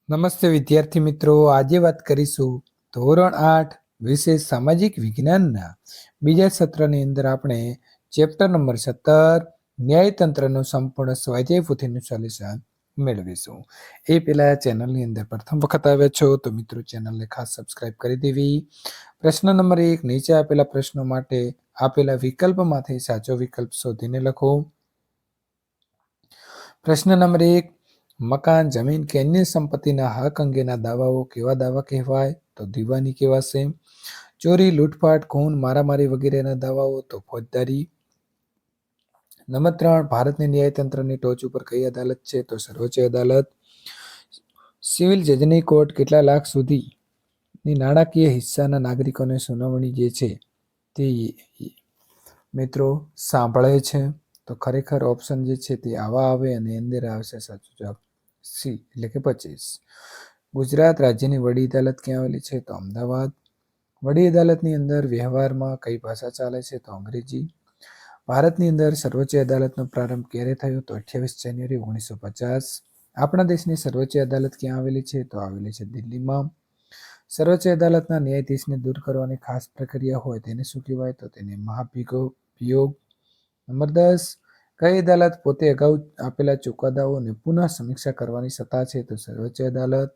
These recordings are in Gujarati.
નમસ્તે વિદ્યાર્થી મિત્રો, આજે વાત કરીશું ધોરણ 8 વિષય સામાજિક વિજ્ઞાનના બીજા સત્રની અંદર આપણે ચેપ્ટર નંબર 17 ન્યાયતંત્રનું સંપૂર્ણ સ્વાધ્યાય પોથીનું સોલ્યુશન મેળવીશું. એ પહેલા ચેનલની અંદર પ્રથમ વખત આવ્યા છો તો મિત્રો ચેનલને ખાસ સબસ્ક્રાઇબ કરી દેવી. પ્રશ્ન નંબર 1, નીચે આપેલા પ્રશ્નો માટે આપેલા વિકલ્પમાંથી સાચો વિકલ્પ શોધીને લખો. પ્રશ્ન નંબર 1, મકાન, જમીન કે અન્ય સંપત્તિના હક અંગેના દાવાઓ કેવા દાવા કહેવાય? તો દીવાની કહેવાશે. ચોરી, લૂંટફાટ, ખૂન, મારામારી વગેરેના દાવાઓ તો ફોજદારી. નંબર 3, ભારતની ન્યાયતંત્રની ટોચ ઉપર કઈ અદાલત છે? તો સર્વોચ્ચ અદાલત. સિવિલ જજની કોર્ટ કેટલા લાખ સુધીની નાણાકીય હિસ્સાના નાગરિકોને સુનાવણી જે છે તે મિત્રો સાંભળે છે? તો ખરેખર ઓપ્શન જે છે તે આવા આવે અને અંદર આવશે સાચો જવાબ સી એટલે કે 25. ગુજરાત રાજ્યની વડી અદાલત ક્યાં આવેલી છે? તો અમદાવાદ. વડી અદાલતની અંદર વ્યવહારમાં કઈ ભાષા ચાલે છે? તો અંગ્રેજી. ભારતની અંદર સર્વોચ્ચ અદાલતનો પ્રારંભ ક્યારે થયો? તો 28 જાન્યુઆરી 1950. આપણા દેશની સર્વોચ્ચ અદાલત ક્યાં આવેલી છે? તો આવેલી છે દિલ્હીમાં. સર્વોચ્ચ અદાલતના ન્યાયાધીશને દૂર કરવાની ખાસ પ્રક્રિયા હોય તેને શું કહેવાય? તો તેને મહાભિયોગ. નંબર 10, કઈ અદાલત પોતે અગાઉ આપેલા ચુકાદાઓને પુનઃ સમીક્ષા કરવાની સત્તા છે? તો સર્વોચ્ચ અદાલત.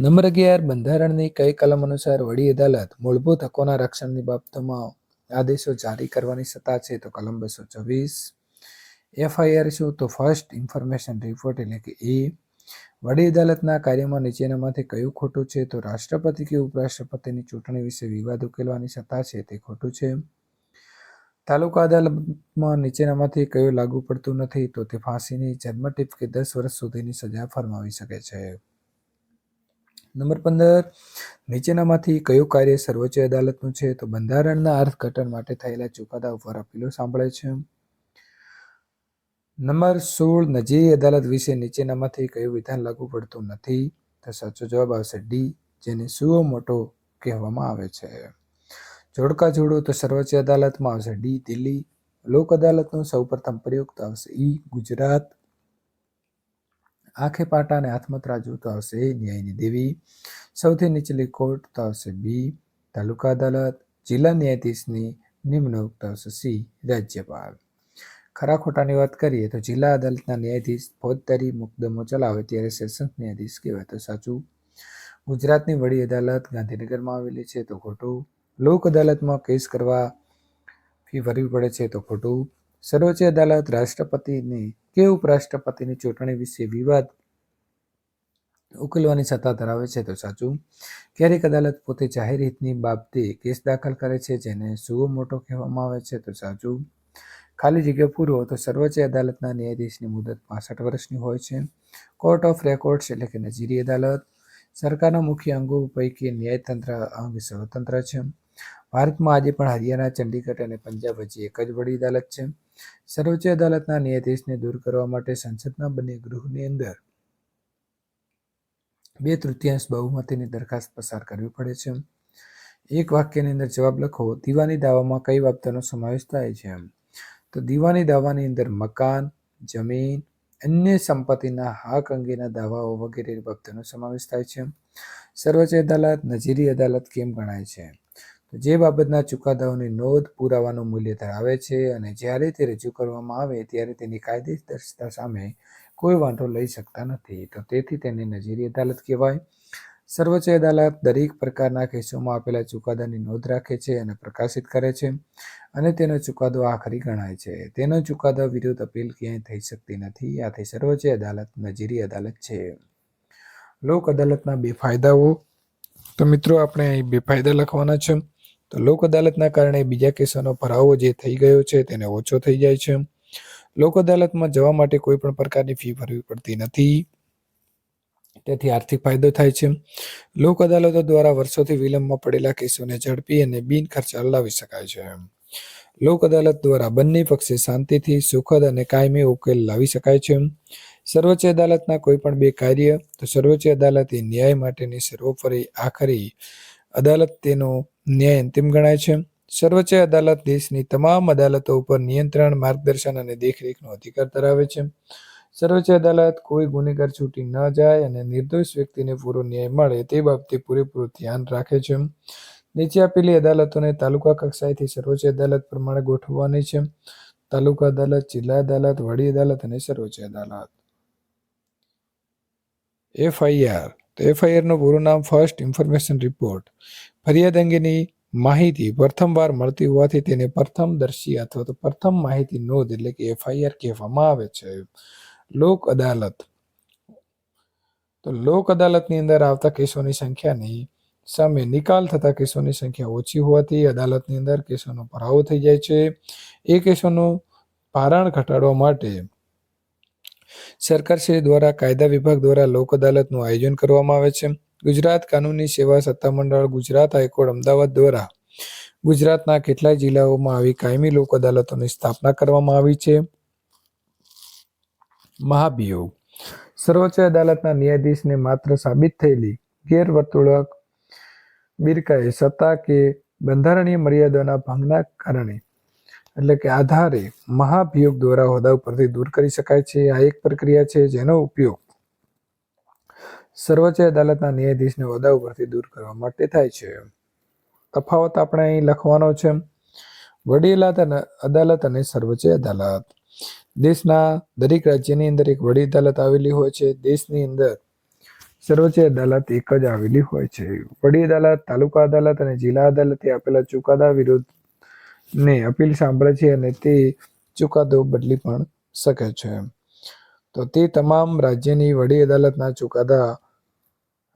નંબર 11, બંધારણની કઈ કલમ અનુસાર વડી અદાલત મૂળભૂત હકોના રક્ષણની બાબતોમાં આદેશો જારી કરવાની સત્તા છે? તો કલમ 224. FIR શું? તો ફર્સ્ટ ઇન્ફોર્મેશન રિપોર્ટ એટલે કે એ. વડી અદાલતના કાર્યમાં નીચેનામાંથી કયું ખોટું છે? તો રાષ્ટ્રપતિ કે ઉપરાષ્ટ્રપતિની ચૂંટણી વિશે વિવાદ ઉકેલવાની સત્તા છે તે ખોટું છે. તાલુકા અદાલતમાં નીચેનામાંથી કયું લાગુ પડતું નથી? તો તે ફાંસીની, જન્મટીપ કે 10 વર્ષ સુધીની સજા ફરમાવી શકે છે. નંબર 15, નીચેનામાંથી કયું કાર્ય સર્વોચ્ચ અદાલતનું છે? તો બંધારણના અર્થઘટન માટે થયેલા ચુકાદા ઉપર અપીલો સાંભળે છે. નંબર 16, નજીરી અદાલત વિશે નીચેનામાંથી કયું વિધાન લાગુ પડતું નથી? તો સાચો જવાબ આવશે ડી, જેને સુઓ મોટો કહેવામાં આવે છે. જોડકા જોડો તો સર્વોચ્ચ અદાલતમાં આવશે ડી, દિલ્હી. લોક અદાલતનો સૌપ્રથમ પ્રયોગ તો આવશે ઈ, ગુજરાત. આંખે પાટા અને હાથમાં ત્રાજુ તો આવશે એ, ન્યાયની દેવી. સૌથી નીચલી કોર્ટ તો આવશે બી, તાલુકા અદાલત. જિલ્લા ન્યાયાધીશની નિમણૂક તો આવશે સી, રાજ્યપાલ. ખરા ખોટાની વાત કરીએ તો જિલ્લા અદાલતના ન્યાયાધીશ ફોજદારી મુકદ્દમો ચલાવે ત્યારે સેશન્સ ન્યાયાધીશ કહેવાય તો સાચું. ગુજરાતની વડી અદાલત ગાંધીનગરમાં આવેલી છે તો ખોટું. લોક અદાલતમાં કેસ કરવા ફી ભરવી પડે છે તો ખોટું. સર્વોચ્ચ અદાલત રાષ્ટ્રપતિની કે ઉપરાષ્ટ્રપતિની ચૂંટણી વિશે વિવાદ ઉકેલવાની સત્તા ધરાવે છે તો સાચું. ક્યારેક અદાલત પોતે જાહેર હિતની બાબતે કેસ દાખલ કરે છે જેને સુઓ મોટો કહેવામાં આવે છે તો સાચું. ખાલી જગ્યા પૂરો તો સર્વોચ્ચ અદાલતના ન્યાયાધીશની મુદત 65 વર્ષની હોય છે. કોર્ટ ઓફ રેકોર્ડ્સ એટલે કે નજીરી અદાલત. સરકારના મુખ્ય અંગો પૈકી ન્યાયતંત્ર અંગ સ્વતંત્ર છે. ભારતમાં આજે પણ હરિયાણા, ચંડીગઢ અને પંજાબ વચ્ચે એક જ વડી અદાલત છે. સર્વોચ્ચ અદાલતના ન્યાયાધીશને દૂર કરવા માટે સંસદના બંને ગૃહની અંદર 2/3 બહુમતીની દરખાસ્ત પસાર કરવી પડે છે. એક વાક્યની અંદર જવાબ લખો. દીવાની દાવામાં કઈ બાબતોનો સમાવેશ થાય છે? તો દીવાની દાવાની અંદર મકાન, જમીન, અન્ય સંપત્તિના હક અંગેના દાવાઓ વગેરે બાબતોનો સમાવેશ થાય છે. સર્વોચ્ચ અદાલત નજીરી અદાલત કેમ ગણાય છે? તો જે બાબતના ચુકાદાઓની નોંધ પુરાવાનું મૂલ્ય ધરાવે છે અને જ્યારે તે રજૂ કરવામાં આવે ત્યારે તેની કાયદેસરતા સામે કોઈ વાંધો લઈ શકતા નથી, તો તેથી તેને નજીરી અદાલત કહેવાય. સર્વોચ્ચ અદાલત દરેક પ્રકારના કેસોમાં આપેલા ચુકાદાની નોંધ રાખે છે અને પ્રકાશિત કરે છે અને તેનો ચુકાદો આખરી ગણાય છે. તેનો ચુકાદા વિરુદ્ધ અપીલ ક્યાંય થઈ શકતી નથી. આથી સર્વોચ્ચ અદાલત નજીરી અદાલત છે. લોક અદાલતના 2 ફાયદાઓ. તો મિત્રો આપણે અહીં 2 ફાયદા લખવાના છે. તો લોક અદાલતના કારણે બીજા કેસોનો ભરાવો જે થઈ ગયો છે તેને ઓછો થઈ જાય છે. લોક અદાલતમાં જવા માટે કોઈ પણ પ્રકારની ફી ભરવી પડતી નથી, તેથી આર્થિક ફાયદો થાય છે. લોક અદાલતો દ્વારા વર્ષોથી વિલંબમાં પડેલા કેસોને ઝડપી અને બિનખર્ચાળ લાવી શકાય છે. લોક અદાલત દ્વારા બંને પક્ષે શાંતિથી, સુખદ અને કાયમી ઉકેલ લાવી શકાય છે. સર્વોચ્ચ અદાલતના કોઈ પણ 2 કાર્ય. તો સર્વોચ્ચ અદાલત એ ન્યાય માટેની સર્વોપરી આખરી અદાલત, તેનો ન્યાય અંતિમ ગણાય છે. સર્વોચ્ચ અદાલત દેશની તમામ અદાલતો ઉપર નિયંત્રણ, માર્ગદર્શન અને દેખરેખનો અધિકાર ધરાવે છે. સર્વોચ્ચ અદાલત કોઈ ગુનેગાર છૂટી ન જાય અને નિર્દોષ વ્યક્તિને પૂરો ન્યાય મળે તે બાબતે પૂરેપૂરું ધ્યાન રાખે છે. નીચે આપેલી અદાલતોને તાલુકા કક્ષાએથી સર્વોચ્ચ અદાલત પ્રમાણે ગોઠવવાની છે. તાલુકા અદાલત, જિલ્લા અદાલત, વડી અદાલત અને સર્વોચ્ચ અદાલત. FIR. તો FIR નું પૂરું નામ ફર્સ્ટ ઇન્ફોર્મેશન રિપોર્ટ. ફરિયાદ અંગેની માહિતી પ્રથમવાર મળતી હોવાથી તેને પ્રથમદર્શી અથવા તો પ્રથમ માહિતી નોંધ એટલે કે FIR કહેવામાં આવે છે. લોક અદાલત. તો લોક અદાલતની અંદર આવતા કેસોની સંખ્યાની સામે નિકાલ થતા કેસોની સંખ્યા ઓછી હોવાથી અદાલતની અંદર કેસોનો ભરાવો થઈ જાય છે. એ કેસોનું ભારણ ઘટાડવા માટે સરકારશ્રી દ્વારા કાયદા વિભાગ દ્વારા લોક અદાલતનું આયોજન કરવામાં આવે છે. ગુજરાત કાનૂની સેવા સત્તામંડળ, ગુજરાત હાઈકોર્ટ અમદાવાદ દ્વારા ગુજરાતના કેટલાય જિલ્લાઓમાં આવી કાયમી લોક અદાલતોની સ્થાપના કરવામાં આવી છે. મહાભિયોગ. સર્વોચ્ચ અદાલતના ન્યાયાધીશને માત્ર સાબિત થયેલી ગેરવર્તણૂક, બિરકાએ સત્તા કે બંધારણીય મર્યાદાના ભંગના કારણે એટલે કે આધારે મહાભિયોગ દ્વારા હોદ્દા ઉપરથી દૂર કરી શકાય છે. આ એક પ્રક્રિયા છે જેનો ઉપયોગ સર્વોચ્ચ અદાલતના ન્યાયાધીશને હોદ્દા ઉપરથી દૂર કરવા માટે થાય છે. તફાવત આપણે અહીં લખવાનો છે. વડી અદાલત અને સર્વોચ્ચ અદાલત. દેશના દરેક રાજ્યની અંદર એક વડી અદાલત આવેલી હોય છે. દેશની અંદર સર્વોચ્ચ અદાલત એક જ આવેલી હોય છે. વડી અદાલત તાલુકા અદાલત અને જિલ્લા અદાલતે આપેલા ચુકાદા વિરુદ્ધ ને અપીલ સાંભળે છે અને તે ચુકાદો બદલી પણ શકે છે. તો તે તમામ રાજ્યની વડી અદાલતના ચુકાદા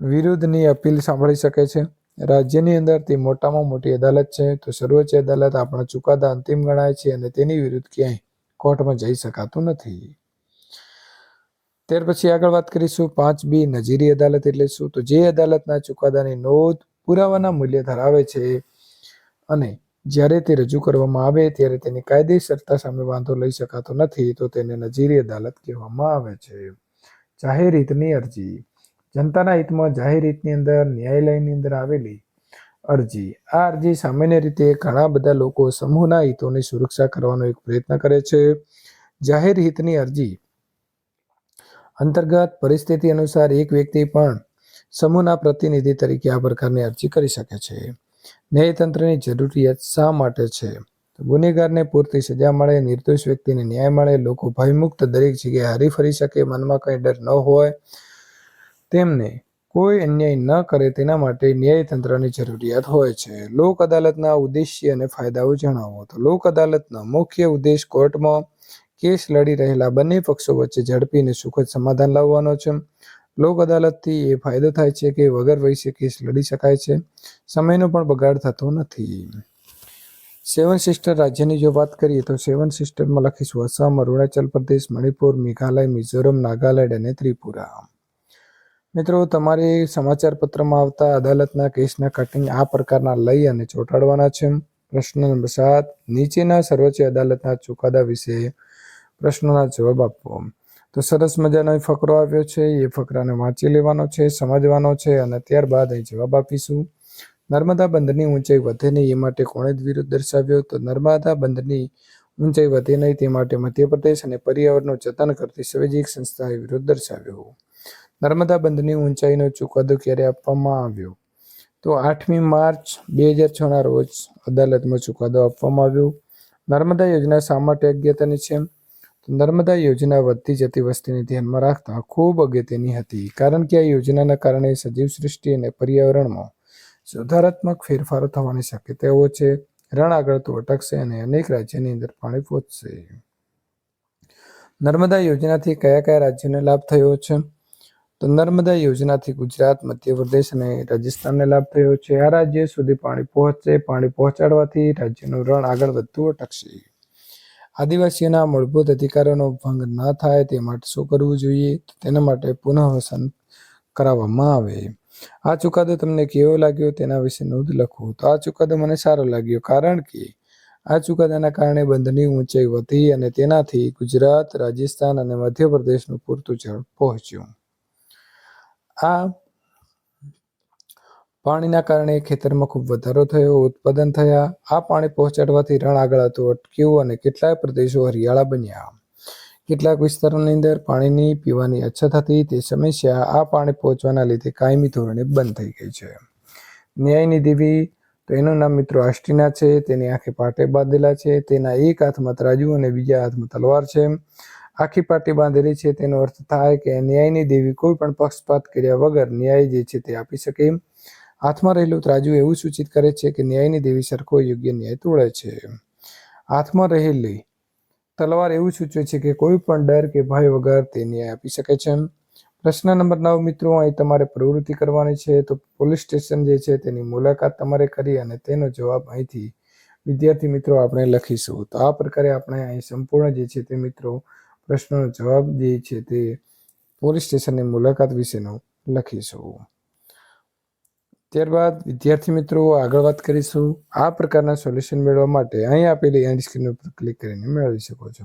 વિરુદ્ધની અપીલ સાંભળી શકે છે. રાજ્યની અંદર તે મોટામાં મોટી અદાલત છે. તો સર્વોચ્ચ અદાલત આપણા ચુકાદા અંતિમ ગણાય છે અને તેની વિરુદ્ધ ક્યાંય કોર્ટમાં જઈ શકાતું નથી. ત્યાર પછી આગળ વાત કરીશું 5B નજીરી અદાલત એટલે શું? તો જે અદાલતના ચુકાદાની નોંધ પુરાવાના મૂલ્ય ધરાવે છે અને જ્યારે તે રજૂ કરવામાં આવે ત્યારે તેની કાયદેસરતા સામે વાંધો લઈ શકાતો નથી તો તેને નજીરી અદાલત કહેવામાં આવે છે. જાહેર હિતની અરજી. જનતાના હિતમાં જાહેર હિતની અંદર ન્યાયાલયની અંદર આવેલી અરજી. આ અરજી સામાન્ય રીતે ઘણા બધા લોકો સમૂહના હિતોની સુરક્ષા કરવાનો એક પ્રયત્ન કરે છે. જાહેર હિતની અરજી અંતર્ગત પરિસ્થિતિ અનુસાર એક વ્યક્તિ પણ સમૂહના પ્રતિનિધિ તરીકે આ પ્રકારની અરજી કરી શકે છે. ન્યાયતંત્રની જરૂરિયાત શા માટે છે? ગુનેગારને પૂરતી સજા મળે, નિર્દોષ વ્યક્તિને ન્યાય મળે, લોકો ભયમુક્ત દરેક જગ્યાએ હરી ફરી શકે, મનમાં કંઈ ડર ન હોય, તેમને કોઈ અન્યાય ન કરે તેના માટે ન્યાયતંત્રની જરૂરિયાત હોય છે. લોક અદાલતના ઉદ્દેશ્ય અને ફાયદાઓ જણાવો. તો લોક અદાલતનો મુખ્ય ઉદ્દેશ કોર્ટમાં કેસ લડી રહેલા બંને પક્ષો વચ્ચે ઝડપી અને સુખદ સમાધાન લાવવાનો છે. લોક અદાલતથી એ ફાયદો થાય છે કે વગર વૈસે કેસ લડી શકાય છે, સમયનો પણ બગાડ થતો નથી. 7 સિસ્ટર રાજ્યની જો વાત કરીએ તો 7 સિસ્ટરમાં લખીશું આસામ, અરુણાચલ પ્રદેશ, મણિપુર, મેઘાલય, મિઝોરમ, નાગાલેન્ડ અને ત્રિપુરા. મિત્રો, તમારે સમાચાર પત્રમાં આવતા અદાલતના કેસના કટિંગ આ પ્રકારના લઈ અને ચોંટાડવાના છે. પ્રશ્ન નંબર 7. નીચેના સર્વોચ્ચ અદાલતના ચુકાદા વિશે પ્રશ્નોના જવાબ આપો. તો સરસ મજાનો ફકરો આવ્યો છે. એ ફકરાને વાંચી લેવાનો છે, સમજવાનો છે અને ત્યારબાદ અહીં જવાબ આપીશું. નર્મદા બંધની ઊંચાઈ વધે નહીં એ માટે કોણે વિરોધ દર્શાવ્યો? તો નર્મદા બંધની ઊંચાઈ વધે નહીં તે માટે મધ્યપ્રદેશ અને પર્યાવરણનું જતન કરતી સામાજિક સંસ્થાએ વિરોધ દર્શાવ્યો. નર્મદા બંધની ઊંચાઈનો ચુકાદો ક્યારે આપવામાં આવ્યો? તો 8મી માર્ચ 2006ના રોજ અદાલતમાં ચુકાદો આપવામાં આવ્યો. નર્મદા યોજના શા માટે અગત્યની છે? નર્મદા યોજના વધતી જતી વસ્તીને ધ્યાનમાં રાખતા ખૂબ અગત્યની હતી, કારણ કે આ યોજનાના કારણે સજીવ સૃષ્ટિ અને પર્યાવરણમાં સુધારાત્મક ફેરફારો થવાની શક્યતાઓ છે. રણ આગળ તો અટકશે અને અનેક રાજ્યની અંદર પાણી પહોંચશે. નર્મદા યોજનાથી કયા કયા રાજ્યોને લાભ થયો છે? તો નર્મદા યોજનાથી ગુજરાત, મધ્યપ્રદેશ અને રાજસ્થાનને લાભ થયો છે. આ રાજ્ય સુધી પાણી પહોંચશે. પાણી પહોંચાડવાથી રાજ્યનું રણ આગળ વધતું અટકશે. આદિવાસીઓના મૂળભૂત અધિકારોનો ભંગ ન થાય તે માટે શું કરવું જોઈએ? તો તેના માટે પુનઃવસન કરાવવામાં આવે. આ ચુકાદો તમને કેવો લાગ્યો તેના વિશે નોંધ લખો. તો આ ચુકાદો મને સારો લાગ્યો, કારણ કે આ ચુકાદાના કારણે બંધની ઊંચાઈ વધી અને તેનાથી ગુજરાત, રાજસ્થાન અને મધ્યપ્રદેશનું પૂરતું જળ પહોંચ્યું. આ પાણીના કારણે ખેતરમાં ખૂબ વધારો થયો, ઉત્પાદન થયા. આ પાણી પહોંચાડવાથી રણ આગળ હતું અટક્યું અને કેટલાય પ્રદેશો હરિયાળા બન્યા. કેટલાક વિસ્તારોની અંદર પાણીની પીવાની અછત હતી. તે સમસ્યા આ પાણી પહોંચવાના લીધે કાયમી ધોરણે બંધ થઈ ગઈ છે. ન્યાયની દેવી, તો એનું નામ મિત્રો આષ્ટીના છે. તેની આંખે પાટે બાંધેલા છે. તેના એક હાથમાં તરાજુ અને બીજા હાથમાં તલવાર છે. આખી પાટી બાંધેલી છે તેનો અર્થ થાય કે ન્યાયની દેવી કોઈ પણ પક્ષપાત કર્યા વગર ન્યાય જે છે તે આપી શકે. હાથમાં રહેલું ત્રાજુ એવું સૂચિત કરે છે કે ન્યાયની દેવી સરખો યોગ્ય ન્યાય તોળે છે. હાથમાં રહેલી તલવાર એવું સૂચવે છે કે કોઈ પણ ડર કે ભય વગર તે ન્યાય આપી શકે છે. પ્રશ્ન નંબર 9 મિત્રો, અહીં તમારે પ્રવૃત્તિ કરવાની છે. તો પોલીસ સ્ટેશન જે છે તેની મુલાકાત તમારે કરી અને તેનો જવાબ અહીંથી વિદ્યાર્થી મિત્રો આપણે લખીશું. તો આ પ્રકારે આપણે અહીં સંપૂર્ણ જે છે તે મિત્રો પ્રશ્નનો જવાબ જે છે તે પોલીસ સ્ટેશનની મુલાકાત વિશેનો લખીશું. ત્યારબાદ વિદ્યાર્થી મિત્રો આગળ વાત કરીશું. આ પ્રકારના સોલ્યુશન મેળવવા માટે અહીં આપેલી એન્ડ સ્ક્રીન ઉપર ક્લિક કરીને મેળવી શકો છો.